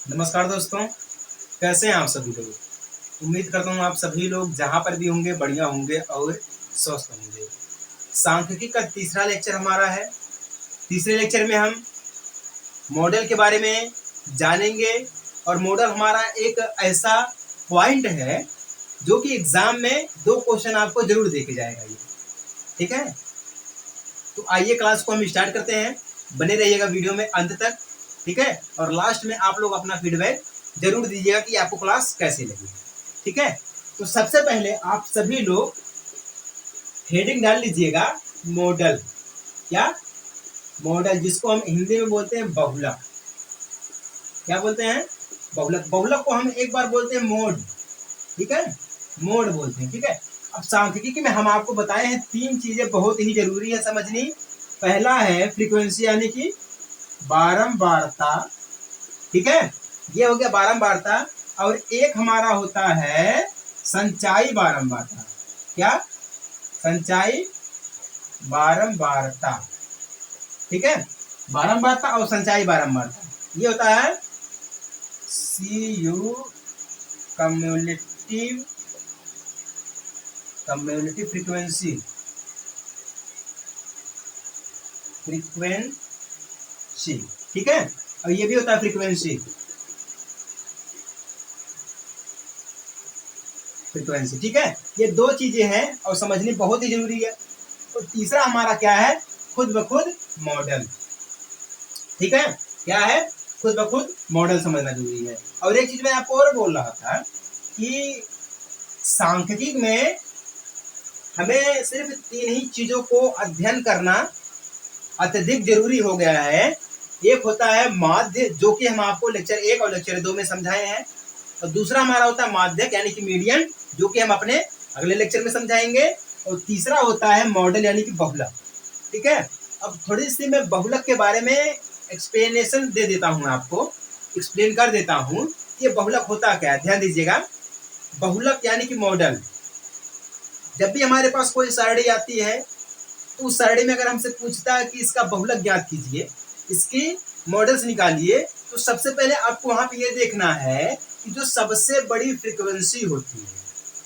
नमस्कार दोस्तों, कैसे हैं आप सभी लोग। उम्मीद करता हूँ आप सभी लोग जहाँ पर भी होंगे बढ़िया होंगे और स्वस्थ होंगे। सांख्यिकी का तीसरा लेक्चर हमारा है। तीसरे लेक्चर में हम मॉडल के बारे में जानेंगे और मॉडल हमारा एक ऐसा पॉइंट है जो कि एग्जाम में 2 क्वेश्चन आपको जरूर दे के जाएगा ये। ठीक है, तो आइए क्लास को हम स्टार्ट करते हैं। बने रहिएगा वीडियो में अंत तक। ठीक है, और लास्ट में आप लोग अपना फीडबैक जरूर दीजिएगा कि आपको क्लास कैसी लगी। ठीक है, तो सबसे पहले आप सभी लोग हेडिंग डाल लीजिएगा मॉडल। क्या? मॉडल, जिसको हम हिंदी में बोलते हैं बहुलक। क्या बोलते हैं? बहुलक। बहुलक को हम एक बार बोलते हैं मोड। ठीक है, मोड बोलते हैं। ठीक है, अब सांख्यिकी में हम आपको बताए हैं 3 चीजें बहुत ही जरूरी है समझनी। पहला है फ्रीक्वेंसी यानी कि बारंबारता। ठीक है, ये हो गया बारंबारता। और एक हमारा होता है संचाई बारंबारता। क्या? संचाई बारंबारता। ठीक है, बारंबारता और संचाई बारंबारता ये होता है CU कम्युलेटिव फ्रीक्वेंसी। ठीक है, और ये भी होता है फ्रीक्वेंसी। ठीक है, ये 2 चीजें हैं और समझनी बहुत ही जरूरी है। और तीसरा हमारा क्या है? खुद ब खुद मॉडल। ठीक है, क्या है? खुद ब खुद मॉडल समझना जरूरी है। और एक चीज मैं आपको और बोल रहा था कि सांख्यिकी में हमें सिर्फ 3 ही चीजों को अध्ययन करना अत्यधिक जरूरी हो गया है। एक होता है माध्य, जो कि हम आपको लेक्चर 1 और लेक्चर 2 में समझाए हैं। और दूसरा हमारा होता है माध्यक यानी कि मीडियन, जो कि हम अपने अगले लेक्चर में समझाएंगे। और तीसरा होता है मॉडल यानी कि बहुलक। ठीक है, अब थोड़ी सी मैं बहुलक के बारे में एक्सप्लेनेशन दे देता हूं, आपको एक्सप्लेन कर देता हूं। ये बहुलक होता क्या है, ध्यान दीजिएगा। बहुलक यानी कि मॉडल। जब भी हमारे पास कोई सारणी आती है तो उस सारणी में अगर हमसे पूछता है कि इसका बहुलक ज्ञात कीजिए, इसकी मॉडल्स निकालिए, तो सबसे पहले आपको वहां पे ये देखना है कि जो सबसे बड़ी फ्रीक्वेंसी होती है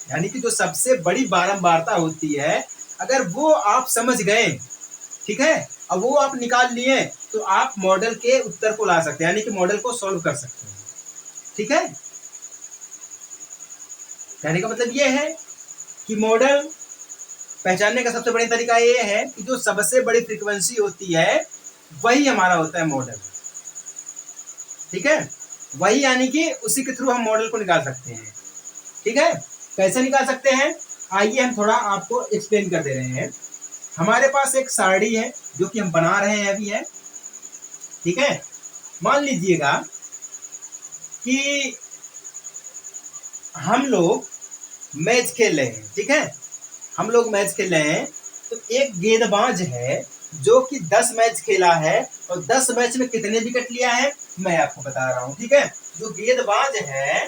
यानी कि जो सबसे बड़ी बारंबारता होती है, अगर वो आप समझ गए, ठीक है, अब वो आप निकाल लिए, तो आप मॉडल के उत्तर को ला सकते हैं, यानी कि मॉडल को सॉल्व कर सकते हैं। ठीक है, कहने का मतलब ये है कि मॉडल पहचानने का सबसे बड़ा तरीका ये है कि जो सबसे बड़ी फ्रीक्वेंसी होती है वही हमारा होता है मॉडल। ठीक है, वही यानी कि उसी के थ्रू हम मॉडल को निकाल सकते हैं। ठीक है, कैसे निकाल सकते हैं, आइए हम थोड़ा आपको एक्सप्लेन कर दे रहे हैं। हमारे पास एक सारणी है जो कि हम बना रहे हैं अभी है। ठीक है, मान लीजिएगा कि हम लोग मैच खेल रहे हैं। ठीक है, हम लोग मैच खेल रहे हैं, तो एक गेंदबाज है जो कि 10 मैच खेला है और 10 मैच में कितने विकेट लिया है मैं आपको बता रहा हूं। ठीक है, जो गेंदबाज है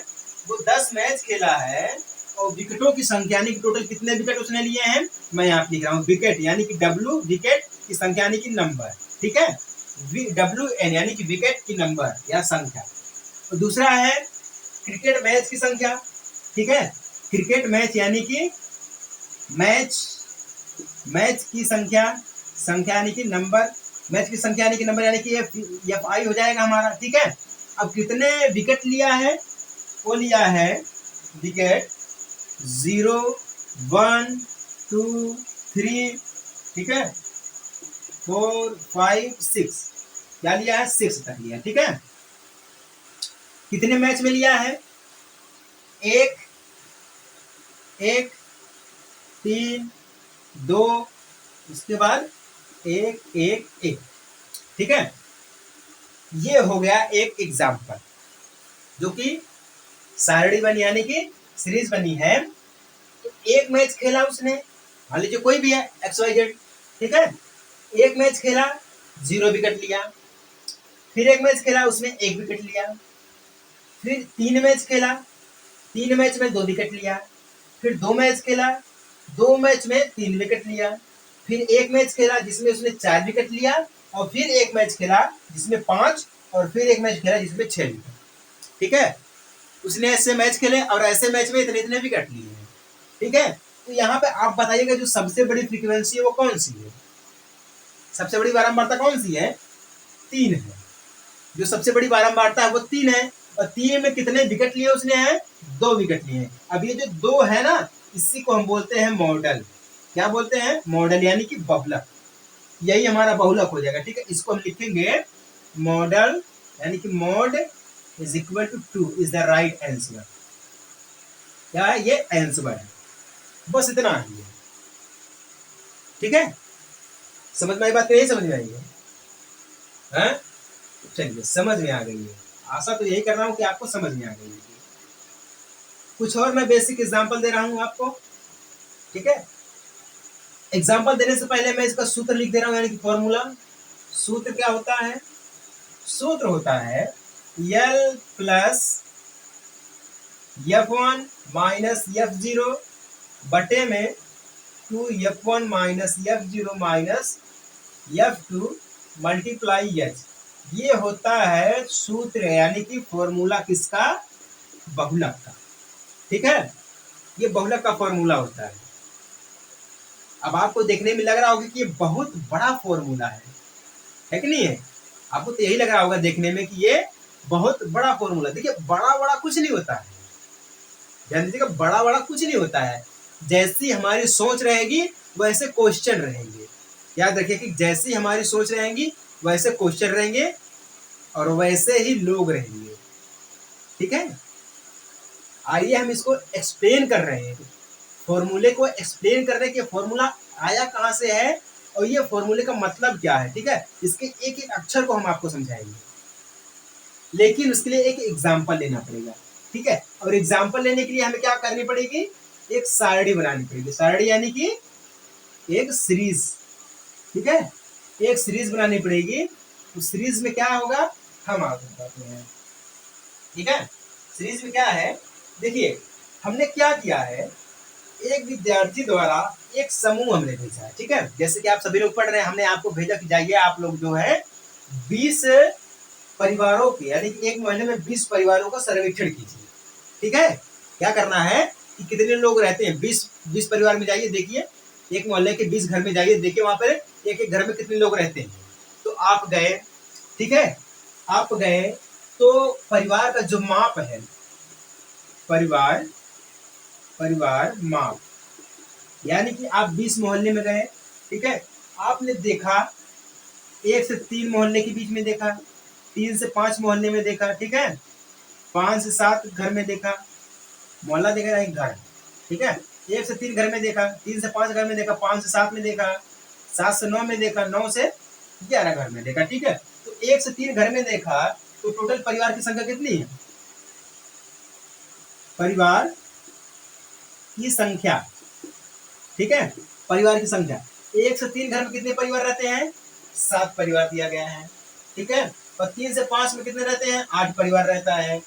वो 10 मैच खेला है और विकेटों की संख्या यानी कि टोटल कितने विकेट उसने लिए हैं मैं यहाँ लिख रहा हूँ। विकेट यानी कि W, विकेट की संख्या यानी कि नंबर। ठीक है, WN यानी कि विकेट की नंबर या संख्या। और दूसरा है क्रिकेट मैच की संख्या। ठीक है, क्रिकेट मैच यानी कि मैच की संख्या, यानी कि नंबर, मैच की संख्या यानी कि नंबर, यानी कि FI हो जाएगा हमारा। ठीक है, अब कितने विकेट लिया है, वो लिया है विकेट 0, 1, 2, 3, ठीक है, 4, 5, 6, क्या लिया है, 6 तक लिया। ठीक है, कितने मैच में लिया है, एक, 3, 2, उसके बाद 1, 1, 1। ठीक है, ये हो गया एक एग्जाम्पल जो कि सारणी बनी यानी कि सीरीज बनी है। तो एक मैच खेला उसने, मान लीजिए कोई भी है XYZ। ठीक है, एक मैच खेला 0 विकेट लिया, फिर एक मैच खेला उसमें 1 विकेट लिया, फिर 3 मैच खेला, 3 मैच में 2 विकेट लिया, फिर 2 मैच खेला, 2 मैच में 3 विकेट लिया, फिर एक मैच खेला जिसमें उसने 4 विकेट लिया, और फिर एक मैच खेला जिसमें 5, और फिर एक मैच खेला जिसमें 6 विकेट। ठीक है, उसने ऐसे मैच खेले और ऐसे मैच में इतने इतने विकेट लिए हैं। ठीक है, तो यहाँ पे आप बताइएगा जो सबसे बड़ी फ्रीक्वेंसी है वो कौन सी है? सबसे बड़ी बारंबारता कौन सी है? 3 है। जो सबसे बड़ी बारंबारता है वो 3 है, और 3 में कितने विकेट लिए उसने हैं? 2 विकेट लिए हैं। अब ये जो 2 है ना, इसी को हम बोलते हैं मॉडल। क्या बोलते हैं? मॉडल, यानी कि बहुलक। यही हमारा बहुलक हो जाएगा। ठीक है, इसको हम लिखेंगे मॉडल, यानी कि mod is equal to 2 is the right answer. क्या है? ये आंसर है। बस इतना ही है। ठीक है, समझ में आई बात? नहीं समझ में आई है? चलिए, समझ में आ गई है। आशा तो यही कर रहा हूं कि आपको समझ में आ गई है। कुछ और मैं बेसिक एग्जांपल दे रहा हूं आपको। ठीक है, एग्जांपल देने से पहले मैं इसका सूत्र लिख दे रहा हूं, यानी कि फॉर्मूला। सूत्र क्या होता है? सूत्र होता है L plus F1 minus F0 बटे में 2F1 minus F0 minus F2 multiply H। ये होता है सूत्र, यानी कि फॉर्मूला किसका? बहुलक का। ठीक है, ये बहुलक का फॉर्मूला होता है। अब आपको देखने में लग रहा होगा कि ये बहुत बड़ा फॉर्मूला है कि नहीं है? आपको तो यही लग रहा होगा देखने में कि ये बहुत बड़ा फॉर्मूला। देखिए, बड़ा बड़ा कुछ नहीं होता है। ध्यान दीजिएगा, बड़ा बड़ा कुछ नहीं होता है। जैसी हमारी सोच रहेगी वैसे क्वेश्चन रहेंगे। याद रखिए कि जैसी हमारी सोच रहेंगी वैसे क्वेश्चन रहेंगे और वैसे ही लोग रहेंगे। ठीक है, आइए हम इसको एक्सप्लेन कर रहे हैं। फॉर्मूले को एक्सप्लेन कर रहे हैं कि फॉर्मूला आया कहाँ से है और ये फॉर्मूले का मतलब क्या है। ठीक है, इसके एक एक अक्षर को हम आपको समझाएंगे, लेकिन उसके लिए एक एग्जाम्पल लेना पड़ेगा। ठीक है, और एग्जाम्पल लेने के लिए हमें क्या करनी पड़ेगी? एक सारणी बनानी पड़ेगी। सारणी यानी कि एक सीरीज। ठीक है, एक सीरीज बनानी पड़ेगी। उस सीरीज में क्या होगा हम आपको बताते हैं। ठीक है, सीरीज में क्या है? देखिए, हमने क्या किया है, एक विद्यार्थी द्वारा एक समूह हमने भेजा है। ठीक है, जैसे कि आप सभी लोग पढ़ रहे हैं, हमने आपको भेजा कि जाइए आप लोग जो है 20 परिवारों के, यानी कि एक मोहल्ले में 20 परिवारों का सर्वेक्षण कीजिए। ठीक है, क्या करना है कि कितने लोग रहते हैं? 20 परिवार में जाइए, देखिए एक मोहल्ले के 20 घर में जाइए, देखिए वहां पर एक एक घर में कितने लोग रहते हैं। तो आप गए, ठीक है, आप गए तो परिवार का जो माप है, परिवार माप, यानी कि आप 20 मोहल्ले में गए। ठीक है, आपने देखा 1 से 3 मोहल्ले के बीच में देखा, 3 से 5 मोहल्ले में देखा। ठीक है, 5 से 7 घर में देखा, मोहल्ला देखा एक घर। ठीक है, 1 से 3 घर में देखा, 3 से 5 घर में देखा, 5 से 7 में देखा, 7 से 9 में देखा, 9 से 11 घर में देखा। ठीक है, तो 1 से 3 घर में देखा, तो टोटल परिवार की संख्या कितनी है? परिवार की संख्या, ठीक है, परिवार की संख्या 1 से 3 घर में कितने परिवार रहते हैं? 7 परिवार दिया गया है। ठीक है, और 3 से 5 में कितने रहते हैं? 8 परिवार रहता है।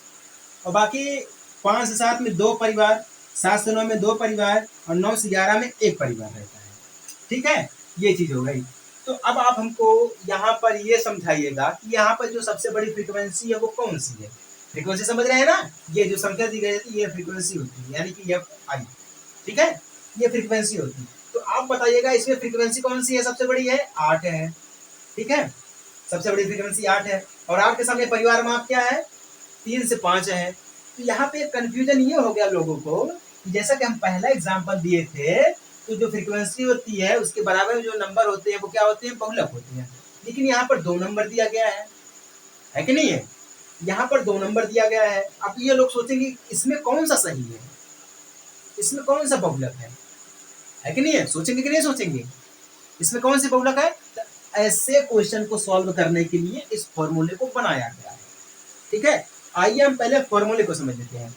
और बाकी 5 से 7 में 2 परिवार, 7 से 9 में 2 परिवार और 9 से 11 में 1 परिवार रहता है। ठीक है, ये चीज हो गई। तो अब आप हमको यहाँ पर ये समझाइएगा कि यहाँ पर जो सबसे बड़ी फ्रीक्वेंसी है वो कौन सी है? फ्रीक्वेंसी समझ रहे हैं ना? ये जो संख्या दी गई थी ये फ्रीक्वेंसी होती है, यानी कि Fi। ठीक है, ये फ्रीक्वेंसी होती है। तो आप बताइएगा इसमें फ्रीक्वेंसी कौन सी है? सबसे बड़ी है 8 है। ठीक है, सबसे बड़ी फ्रीक्वेंसी 8 है। और 8 के सामने परिवार माप क्या है? 3 से 5 है। तो यहाँ पे कंफ्यूजन ये हो गया लोगों को, जैसा कि हम पहला एग्जांपल दिए थे, तो जो फ्रीक्वेंसी होती है उसके बराबर में जो नंबर होते हैं वो क्या होते हैं? बहुलक होते हैं। लेकिन यहाँ पर 2 नंबर दिया गया है कि नहीं है? यहाँ पर 2 नंबर दिया गया है। अब ये लोग सोचेंगे इसमें कौन सा सही है, इसमें कौन सा बहुलक है कि नहीं है? सोचेंगे कि नहीं सोचेंगे? इसमें कौन सी बहुलक है? तो ऐसे क्वेश्चन को सॉल्व करने के लिए इस फॉर्मूले को बनाया गया है। ठीक है, आइए हम पहले फॉर्मूले को समझ लेते हैं।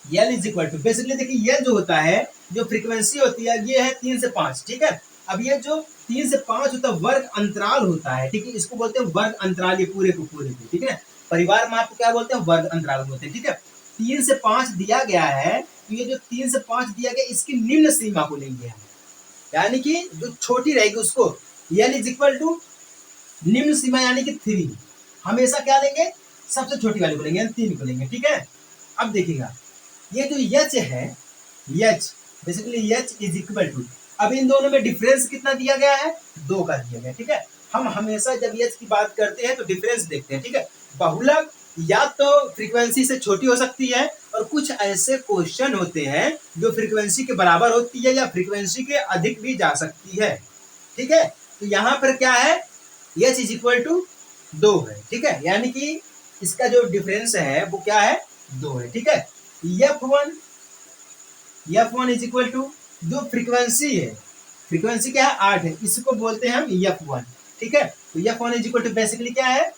L is equal to, basically देखिए यल जो होता है, जो फ्रीक्वेंसी होती है ये है 3 से 5। ठीक है, अब ये जो 3 से 5 होता है वर्ग अंतराल होता है। ठीक है, इसको बोलते हैं वर्ग अंतराल, ये पूरे को पूरे को। ठीक है, परिवार में आपको क्या बोलते हैं? वर्ग अंतराल बोलते हैं। ठीक है, 3 से 5 दिया गया है, तो ये जो 3 से 5 दिया गया इसकी निम्न सीमा को लेंगे हम, यानी कि जो छोटी रहेगी उसको। यल इज इक्वल टू निम्न सीमा यानी कि 3, हमेशा क्या लेंगे? सबसे छोटी वाली को लेंगे यानी 3 को लेंगे, ठीक है। अब देखिएगा ये जो एच है, H basically H is equal to, अब इन दोनों में डिफरेंस कितना दिया गया है, 2 का दिया गया, ठीक है। हम हमेशा जब एच की बात करते हैं तो डिफरेंस देखते हैं, ठीक है। बहुलक या तो फ्रीक्वेंसी से छोटी हो सकती है और कुछ ऐसे क्वेश्चन होते हैं जो फ्रीक्वेंसी के बराबर होती है या फ्रीक्वेंसी के अधिक भी जा सकती है, ठीक है। तो यहाँ पर क्या है, एच इज इक्वल टू 2 है, ठीक है, यानी कि इसका जो डिफरेंस है वो क्या है, 2 है, ठीक है। F1 इज इक्वल टू, जो फ्रीक्वेंसी है, फ्रीक्वेंसी क्या है 8 है, इसको बोलते हैं हम F1, ठीक है। तो F1 is equal to basically क्या है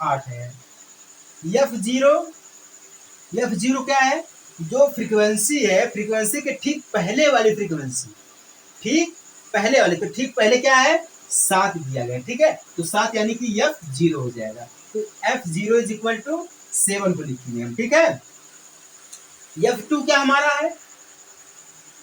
8 है। F0 क्या है, जो फ्रीक्वेंसी है, फ्रीक्वेंसी के ठीक पहले वाली फ्रीक्वेंसी, ठीक पहले वाले, तो ठीक पहले क्या है 7 दिया गया, ठीक है। तो 7 यानी कि F0 हो जाएगा। तो F0 इज इक्वल टू 7 को लिखेंगे हम, ठीक है। F2 क्या हमारा है,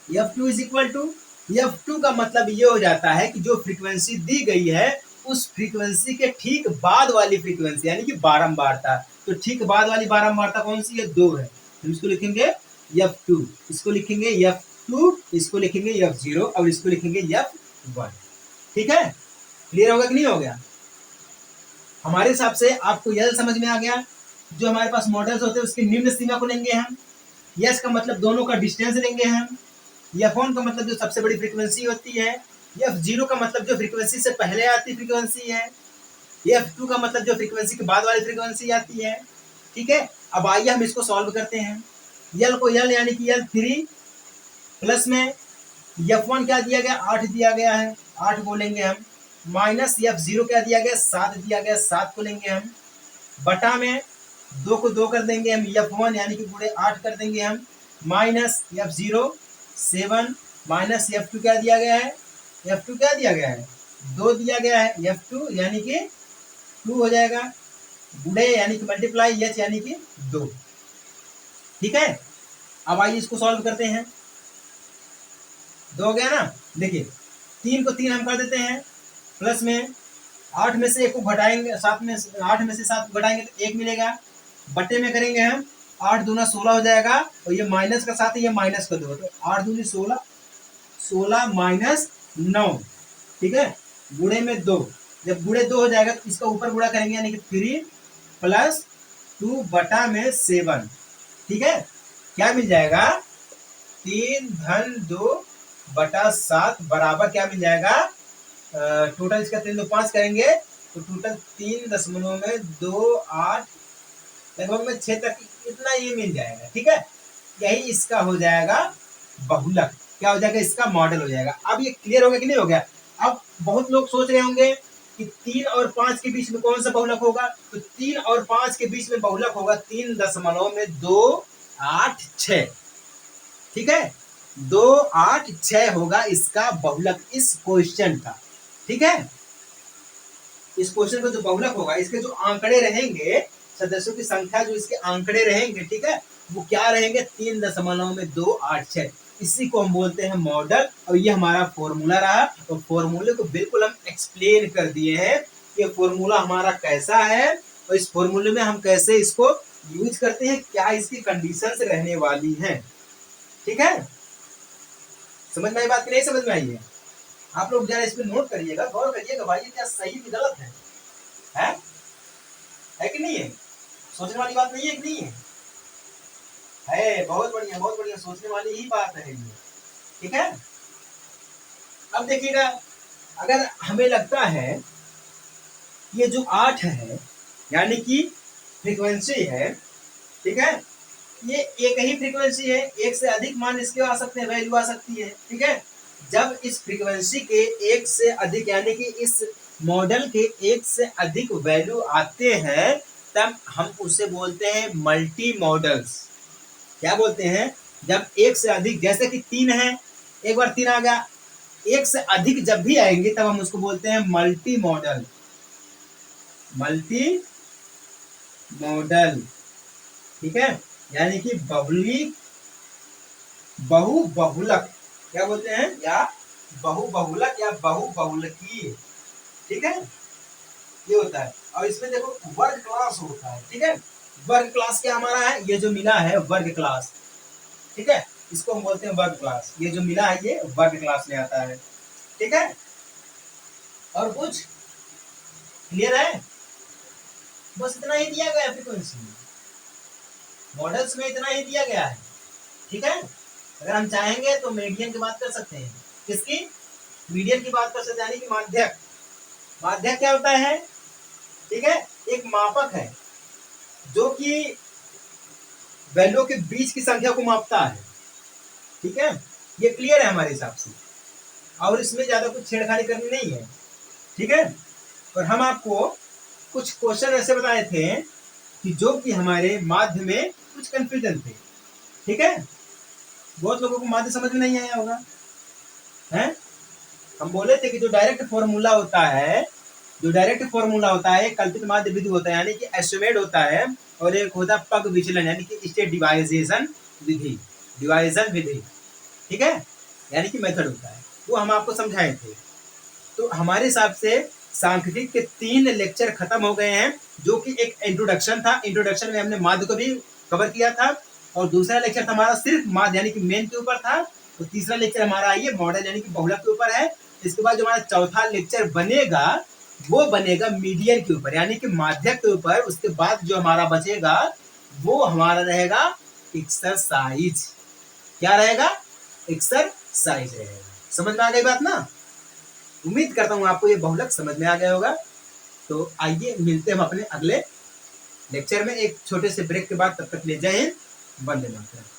F2 is equal to, F2 का मतलब ये हो जाता है कि जो फ्रीक्वेंसी दी गई है उस फ्रीक्वेंसी के ठीक बाद वाली फ्रीक्वेंसी यानी कि बारंबारता, तो ठीक बाद वाली बारंबारता कौन सी है, 2 है। हम इसको लिखेंगे F2, इसको लिखेंगे F2, इसको लिखेंगे F0 और इसको लिखेंगे F1, ठीक है। क्लियर होगा कि नहीं हो गया। हमारे हिसाब से आपको यह समझ में आ गया, जो हमारे पास मॉडल्स होते हैं उसकी निम्न सीमा को लेंगे हम, यस का मतलब दोनों का डिस्टेंस लेंगे हम, F1 का मतलब जो सबसे बड़ी फ्रीक्वेंसी होती है, F0 का मतलब जो फ्रीक्वेंसी से पहले आती फ्रीक्वेंसी है, F2 का मतलब जो फ्रीक्वेंसी के बाद वाली फ्रीक्वेंसी आती है, ठीक है। अब आइए हम इसको सॉल्व करते हैं। L को L यानी कि L3 प्लस में F1 क्या दिया गया 8 दिया गया है, 8 को लेंगे हम, माइनस F0 क्या दिया गया 7 दिया गया, 7 को लेंगे हम, बटा में 2 को 2 कर देंगे हम, F1 यानी कि पूरे 8 कर देंगे हम, माइनस F0 7 माइनस F2 क्या दिया गया है, F2 क्या दिया गया है 2 दिया गया है, F2 यानी कि 2 हो जाएगा, गुणे यानी कि मल्टीप्लाई H यानी कि 2, ठीक है। अब आइए इसको सॉल्व करते हैं। 2 हो गया ना, देखिए 3 को 3 हम कर देते हैं, प्लस में 8 में से 1 को घटाएंगे, 7 में 8 में से 7 को घटाएंगे तो 1 मिलेगा, बट्टे में करेंगे हम 8 दूना 16 हो जाएगा, और ये माइनस का 7 है, ये माइनस का 2, तो 8 दूनी 16, 16 माइनस 9, ठीक है, गुणे में 2, जब गुणे 2 हो जाएगा तो इसका ऊपर गुणा करेंगे यानी कि 3 प्लस 2 बटा में 7, ठीक है। क्या मिल जाएगा 3 धन 2 बटा 7 बराबर क्या मिल जाएगा, टोटल इसका 3 2 5 करेंगे तो टोटल 3.28 लगभग में 6 तक इतना ये मिल जाएगा, ठीक है। यही इसका हो जाएगा बहुलक, क्या हो जाएगा इसका मॉडल हो जाएगा। अब ये क्लियर हो गया कि नहीं हो गया। अब बहुत लोग सोच रहे होंगे कि 3 और 5 के बीच में कौन सा बहुलक होगा, तो 3 और 5 के बीच में बहुलक होगा 3.286, ठीक है, 286 होगा इसका बहुलक इस क्वेश्चन का, ठीक है। इस क्वेश्चन का जो बहुलक होगा, इसके जो आंकड़े रहेंगे, सदस्यों की संख्या जो इसके आंकड़े रहेंगे, ठीक है, वो क्या रहेंगे 3.286, इसी को हम बोलते हैं मॉडल। और ये हमारा फॉर्मूला रहा, और फॉर्मूले को बिल्कुल हम एक्सप्लेन कर दिए हैं, ये फॉर्मूला हमारा कैसा है और इस फॉर्मूले में हम कैसे इसको यूज करते हैं, क्या इसकी कंडीशंस रहने वाली हैं, ठीक है। समझ में आई बात कि नहीं समझ में आई है। आप लोग जरा इस पर नोट करिएगा, गौर करिएगा भाई ये क्या सही कि गलत है कि नहीं है, सोचने वाली बात नहीं है कि नहीं है बहुत बढ़िया बहुत बढ़िया, सोचने वाली ही बात है ये, ठीक है। अब देखिएगा, अगर हमें लगता है ये जो 8 है यानी कि फ्रीक्वेंसी है, ठीक है, ये एक ही फ्रीक्वेंसी है, एक से अधिक मान इसके आ सकते हैं, वैल्यू आ सकती है, ठीक है। जब इस फ्रीक्वेंसी के एक से अधिक यानी कि इस मॉडल के एक से अधिक वैल्यू आते हैं तब हम उसे बोलते हैं मल्टी मॉडल्स। क्या बोलते हैं, जब एक से अधिक, जैसे कि 3 है, एक बार 3 आ गया, एक से अधिक जब भी आएंगे तब हम उसको बोलते हैं मल्टी मॉडल, मल्टी मॉडल, ठीक है, यानी कि बहुबहुलक, क्या बोलते हैं, या बहुबहुलक या बहुबहुलकीय, ठीक है, ये होता है। और इसमें देखो वर्ग क्लास होता है, ठीक है, वर्ग क्लास क्या हमारा है, ये जो मिला है वर्ग क्लास, ठीक है, इसको हम बोलते हैं वर्ग क्लास। ये जो मिला है ये वर्ग क्लास में आता है, ठीक है। और कुछ क्लियर है? बस इतना ही दिया गया है फ्रीक्वेंसी में, मॉडल्स में इतना ही दिया गया है, ठीक है। अगर हम चाहेंगे तो मीडियन की बात कर सकते हैं। किसकी? मीडियन की बात कर सकते हैं, यानी कि माध्यक। माध्यक क्या होता है? ठीक है, एक मापक है जो कि वैल्यू के बीच की संख्या को मापता है, ठीक है। ये क्लियर है हमारे हिसाब से, और इसमें ज्यादा कुछ छेड़खानी करनी नहीं है, ठीक है। और हम आपको कुछ क्वेश्चन ऐसे बताए थे कि जो कि हमारे माध्य में कुछ कंफ्यूजन थे, ठीक है। बहुत लोगों को माध्य समझ में नहीं आया होगा, है। हम बोले थे कि जो डायरेक्ट फॉर्मूला होता है, जो डायरेक्ट फॉर्मूला होता है कल्पित माध्य विधि होता है, यानी कि एस्टिमेट होता है, और एक होता है पग विचलन, यानी कि स्टेट डिवाइजेशन विधि, डिवाइजन विधि, ठीक है, यानी कि मेथड होता है, वो हम आपको समझाए थे। तो हमारे हिसाब से सांख्यिकी के 3 लेक्चर खत्म हो गए हैं, जो कि एक इंट्रोडक्शन था। इंट्रोडक्शन में हमने माध्य को भी कवर किया था, और दूसरा लेक्चर था हमारा सिर्फ माध्य यानी कि मेन के ऊपर था, और तीसरा लेक्चर हमारा ये मॉडल यानी कि बहुलक के ऊपर है। इसके बाद जो हमारा चौथा लेक्चर बनेगा वो बनेगा मीडियन के ऊपर, यानी कि माध्यक के ऊपर। उसके बाद जो हमारा बचेगा वो हमारा रहेगा एक्सरसाइज। क्या रहेगा? एक्सरसाइज रहेगा। समझ में आ गई बात ना? उम्मीद करता हूँ आपको ये बहुलक समझ में आ गया होगा। तो आइए मिलते हैं हम अपने अगले लेक्चर में एक छोटे से ब्रेक के बाद। तब तक ले जय हिंद, वंदे मातरम।